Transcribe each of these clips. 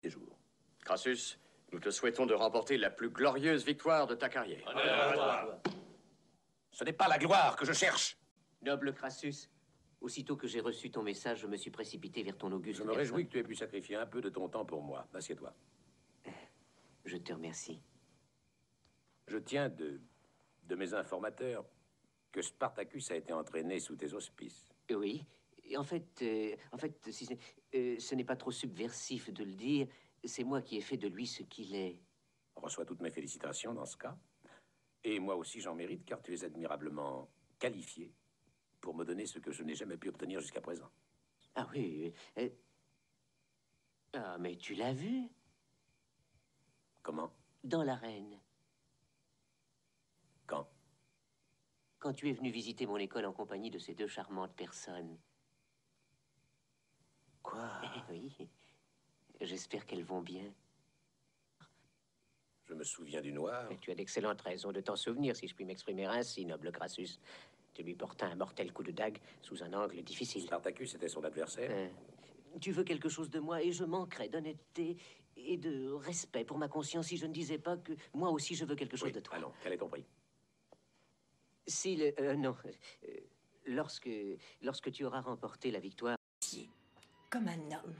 des jours. Crassus, nous te souhaitons de remporter la plus glorieuse victoire de ta carrière. Ce n'est pas la gloire que je cherche. Noble Crassus, aussitôt que j'ai reçu ton message, je me suis précipité vers ton auguste Je me réjouis que tu aies pu sacrifier un peu de ton temps pour moi. Assieds-toi. Je te remercie. Je tiens de mes informateurs que Spartacus a été entraîné sous tes auspices. Oui. Et en fait, si ce n'est pas trop subversif de le dire, c'est moi qui ai fait de lui ce qu'il est. Reçois toutes mes félicitations dans ce cas. Et moi aussi j'en mérite, car tu es admirablement qualifié pour me donner ce que je n'ai jamais pu obtenir jusqu'à présent. Ah oui. Ah, mais tu l'as vu? Comment? Dans l'arène. Quand? Quand tu es venu visiter mon école en compagnie de ces deux charmantes personnes. Quoi? Oui. J'espère qu'elles vont bien. Je me souviens du noir. Mais tu as d'excellentes raisons de t'en souvenir, si je puis m'exprimer ainsi, noble Crassus. Tu lui portais un mortel coup de dague sous un angle difficile. Spartacus était son adversaire. Tu veux quelque chose de moi et je manquerais d'honnêteté et de respect pour ma conscience si je ne disais pas que moi aussi je veux quelque chose de toi. Allons, quel est ton prix? Si non. Lorsque tu auras remporté la victoire... Comme un homme.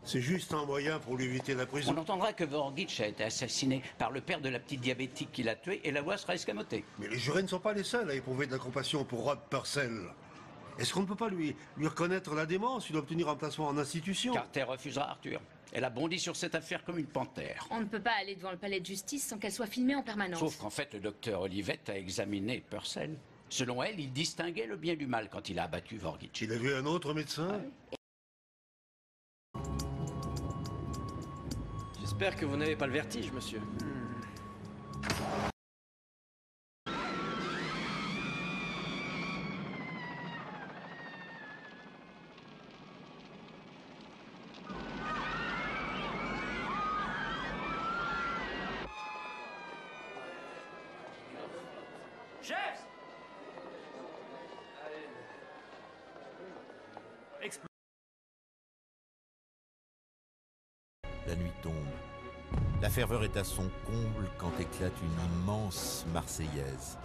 C'est juste un moyen pour lui éviter la prison. On entendra que Vorgitch a été assassiné par le père de la petite diabétique qui l'a tué et la voix sera escamotée. Mais les jurés ne sont pas les seuls à éprouver de la compassion pour Rod Purcell. Est-ce qu'on ne peut pas lui reconnaître la démence? Il doit obtenir un placement en institution. Carter refusera Arthur. Elle a bondi sur cette affaire comme une panthère. On ne peut pas aller devant le palais de justice sans qu'elle soit filmée en permanence. Sauf qu'en fait, le docteur Olivette a examiné Purcell. Selon elle, il distinguait le bien du mal quand il a abattu Vorgitch. Il a vu un autre médecin? J'espère que vous n'avez pas le vertige, monsieur. Chef! La nuit tombe. La ferveur est à son comble quand éclate une immense Marseillaise.